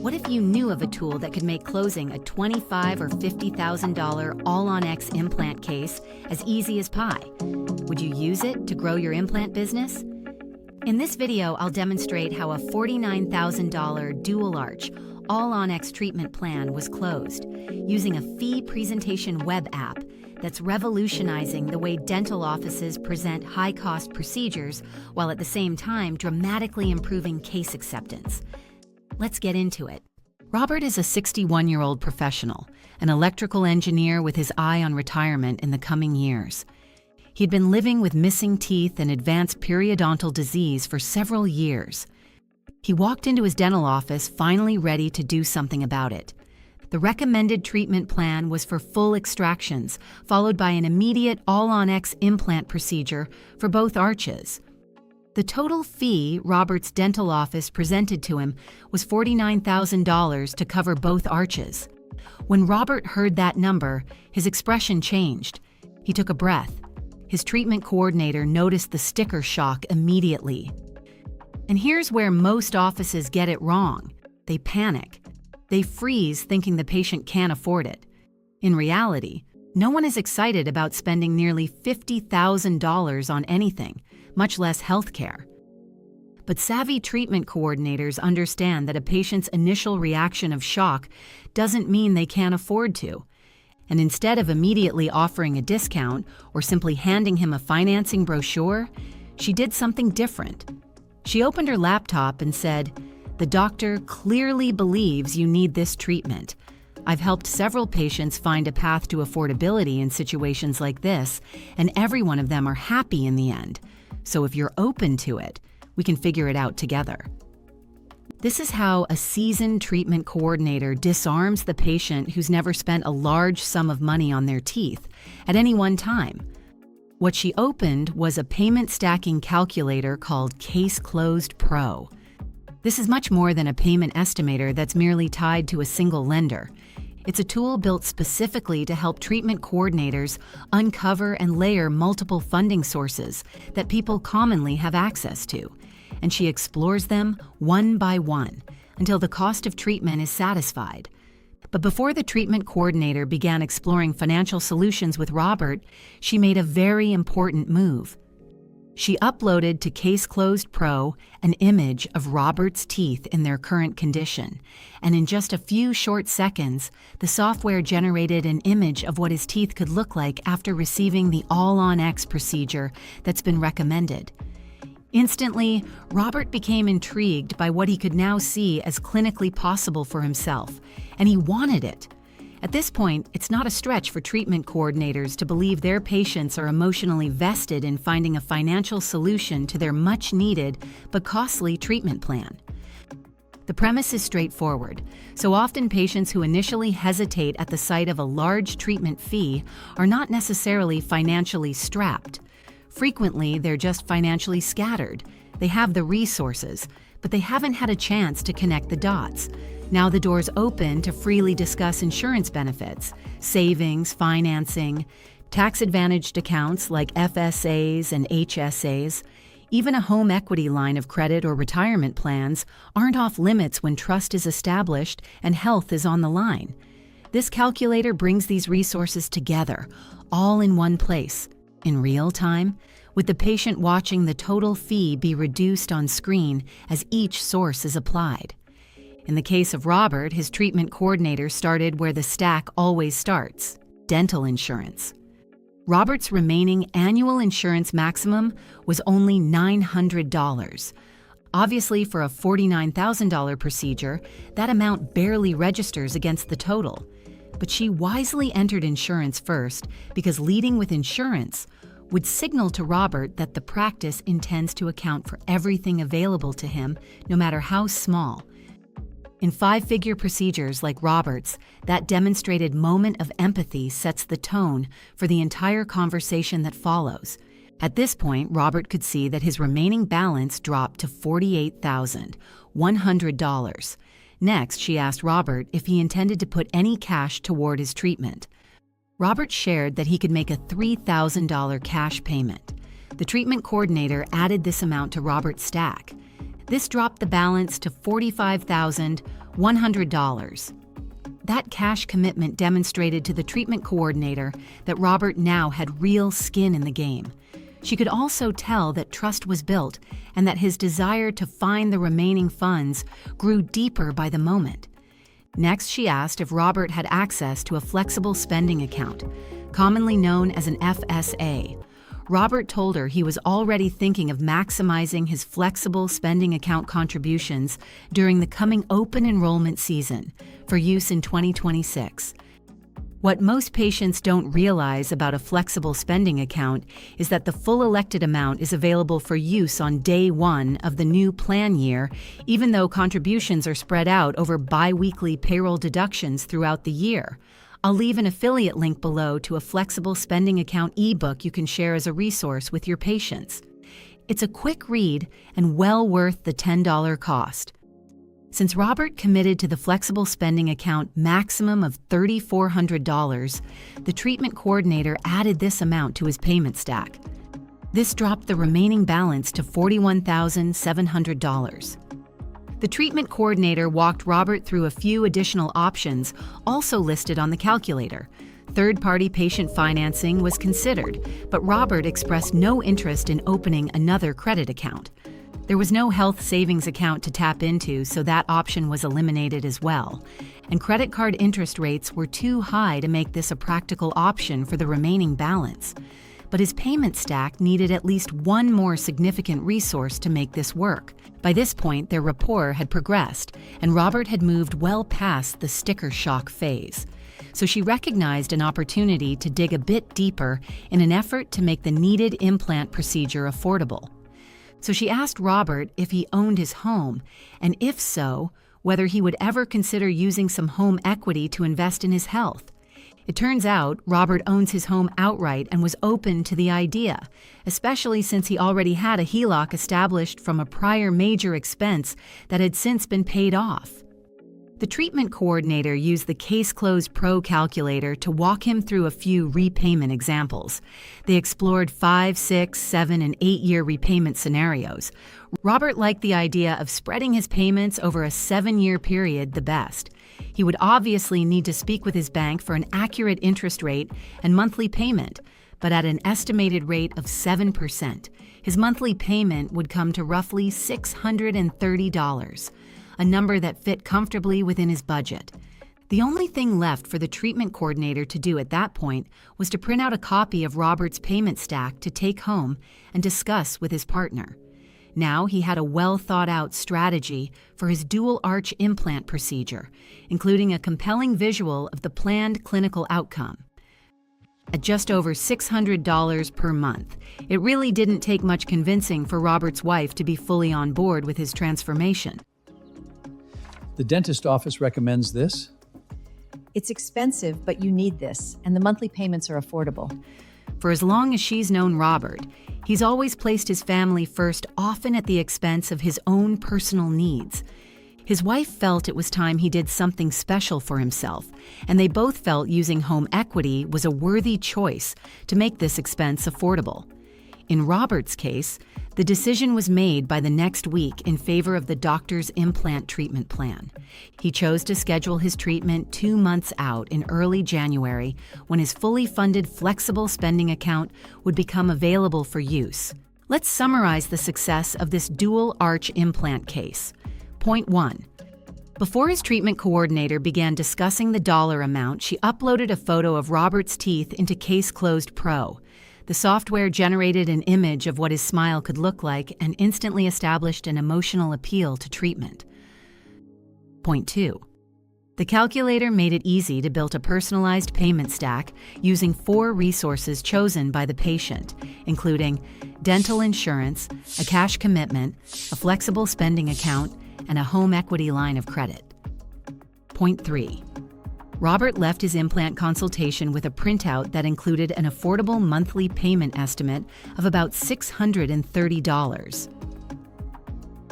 What if you knew of a tool that could make closing a $25,000 or $50,000 All-on-X implant case as easy as pie? Would you use it to grow your implant business? In this video, I'll demonstrate how a $49,000 dual arch All-on-X treatment plan was closed using a fee presentation web app that's revolutionizing the way dental offices present high-cost procedures while at the same time dramatically improving case acceptance. Let's get into it. Robert is a 61-year-old professional, an electrical engineer with his eye on retirement in the coming years. He'd been living with missing teeth and advanced periodontal disease for several years. He walked into his dental office finally ready to do something about it. The recommended treatment plan was for full extractions, followed by an immediate All-on-X implant procedure for both arches. The total fee Robert's dental office presented to him was $49,000 to cover both arches. When Robert heard that number, his expression changed. He took a breath. His treatment coordinator noticed the sticker shock immediately. And here's where most offices get it wrong. They panic. They freeze thinking the patient can't afford it. In reality, no one is excited about spending nearly $50,000 on anything, much less healthcare. But savvy treatment coordinators understand that a patient's initial reaction of shock doesn't mean they can't afford to. And instead of immediately offering a discount or simply handing him a financing brochure, she did something different. She opened her laptop and said, "The doctor clearly believes you need this treatment. I've helped several patients find a path to affordability in situations like this, and every one of them are happy in the end. So if you're open to it, we can figure it out together." This is how a seasoned treatment coordinator disarms the patient who's never spent a large sum of money on their teeth at any one time. What she opened was a payment stacking calculator called Case Closed Pro. This is much more than a payment estimator that's merely tied to a single lender. It's a tool built specifically to help treatment coordinators uncover and layer multiple funding sources that people commonly have access to, and she explores them one by one until the cost of treatment is satisfied. But before the treatment coordinator began exploring financial solutions with Robert, she made a very important move. She uploaded to Case Closed Pro an image of Robert's teeth in their current condition, and in just a few short seconds, the software generated an image of what his teeth could look like after receiving the All-on-X procedure that's been recommended. Instantly, Robert became intrigued by what he could now see as clinically possible for himself, and he wanted it. At this point, it's not a stretch for treatment coordinators to believe their patients are emotionally vested in finding a financial solution to their much-needed but costly treatment plan. The premise is straightforward. So often patients who initially hesitate at the sight of a large treatment fee are not necessarily financially strapped. Frequently, they're just financially scattered. They have the resources, but they haven't had a chance to connect the dots. Now the door's open to freely discuss insurance benefits, savings, financing, tax-advantaged accounts like FSAs and HSAs. Even a home equity line of credit or retirement plans aren't off limits when trust is established and health is on the line. This calculator brings these resources together, all in one place, in real time, with the patient watching the total fee be reduced on screen as each source is applied. In the case of Robert, his treatment coordinator started where the stack always starts: dental insurance. Robert's remaining annual insurance maximum was only $900. Obviously, for a $49,000 procedure, that amount barely registers against the total. But she wisely entered insurance first because leading with insurance would signal to Robert that the practice intends to account for everything available to him, no matter how small. In five-figure procedures like Robert's, that demonstrated moment of empathy sets the tone for the entire conversation that follows. At this point, Robert could see that his remaining balance dropped to $48,100. Next, she asked Robert if he intended to put any cash toward his treatment. Robert shared that he could make a $3,000 cash payment. The treatment coordinator added this amount to Robert's stack. This dropped the balance to $45,100. That cash commitment demonstrated to the treatment coordinator that Robert now had real skin in the game. She could also tell that trust was built and that his desire to find the remaining funds grew deeper by the moment. Next, she asked if Robert had access to a flexible spending account, commonly known as an FSA. Robert told her he was already thinking of maximizing his flexible spending account contributions during the coming open enrollment season for use in 2026. What most patients don't realize about a flexible spending account is that the full elected amount is available for use on day one of the new plan year, even though contributions are spread out over bi-weekly payroll deductions throughout the year. I'll leave an affiliate link below to a flexible spending account ebook you can share as a resource with your patients. It's a quick read and well worth the $10 cost. Since Robert committed to the flexible spending account maximum of $3,400, the treatment coordinator added this amount to his payment stack. This dropped the remaining balance to $41,700. The treatment coordinator walked Robert through a few additional options also listed on the calculator. Third-party patient financing was considered, but Robert expressed no interest in opening another credit account. There was no health savings account to tap into, so that option was eliminated as well. And credit card interest rates were too high to make this a practical option for the remaining balance. But his payment stack needed at least one more significant resource to make this work. By this point, their rapport had progressed, and Robert had moved well past the sticker shock phase. So she recognized an opportunity to dig a bit deeper in an effort to make the needed implant procedure affordable. So she asked Robert if he owned his home, and if so, whether he would ever consider using some home equity to invest in his health. It turns out Robert owns his home outright and was open to the idea, especially since he already had a HELOC established from a prior major expense that had since been paid off. The treatment coordinator used the Case Closed Pro calculator to walk him through a few repayment examples. They explored 5, 6, 7, and 8-year repayment scenarios. Robert liked the idea of spreading his payments over a 7-year period the best. He would obviously need to speak with his bank for an accurate interest rate and monthly payment, but at an estimated rate of 7%, his monthly payment would come to roughly $630. A number that fit comfortably within his budget. The only thing left for the treatment coordinator to do at that point was to print out a copy of Robert's payment stack to take home and discuss with his partner. Now he had a well-thought-out strategy for his dual arch implant procedure, including a compelling visual of the planned clinical outcome. At just over $600 per month, it really didn't take much convincing for Robert's wife to be fully on board with his transformation. The dentist office recommends this. It's expensive, but you need this, and the monthly payments are affordable. For as long as she's known Robert, he's always placed his family first, often at the expense of his own personal needs. His wife felt it was time he did something special for himself, and they both felt using home equity was a worthy choice to make this expense affordable. In Robert's case, the decision was made by the next week in favor of the doctor's implant treatment plan. He chose to schedule his treatment 2 months out in early January, when his fully funded flexible spending account would become available for use. Let's summarize the success of this dual arch implant case. Point 1. Before his treatment coordinator began discussing the dollar amount, she uploaded a photo of Robert's teeth into Case Closed Pro. The software generated an image of what his smile could look like and instantly established an emotional appeal to treatment. Point 2. The calculator made it easy to build a personalized payment stack using 4 resources chosen by the patient, including dental insurance, a cash commitment, a flexible spending account, and a home equity line of credit. Point 3. Robert left his implant consultation with a printout that included an affordable monthly payment estimate of about $630.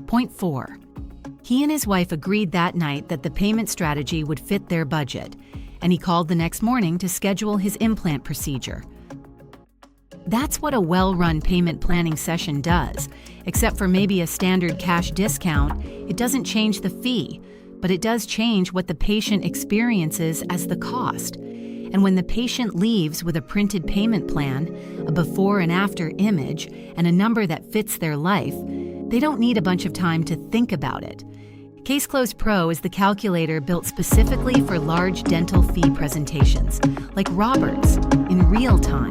Point 4. He and his wife agreed that night that the payment strategy would fit their budget, and he called the next morning to schedule his implant procedure. That's what a well-run payment planning session does. Except for maybe a standard cash discount, it doesn't change the fee, but it does change what the patient experiences as the cost. And when the patient leaves with a printed payment plan, a before and after image, and a number that fits their life, they don't need a bunch of time to think about it. Case Closed Pro is the calculator built specifically for large dental fee presentations, like Robert's, in real time,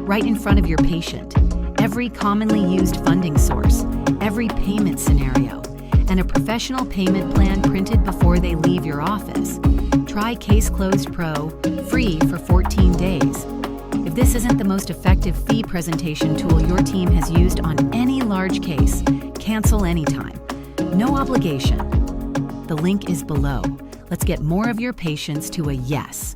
right in front of your patient. Every commonly used funding source, every payment scenario, and a professional payment plan printed before they leave your office. Try Case Closed Pro free for 14 days. If this isn't the most effective fee presentation tool your team has used on any large case, cancel anytime. No obligation. The link is below. Let's get more of your patients to a yes.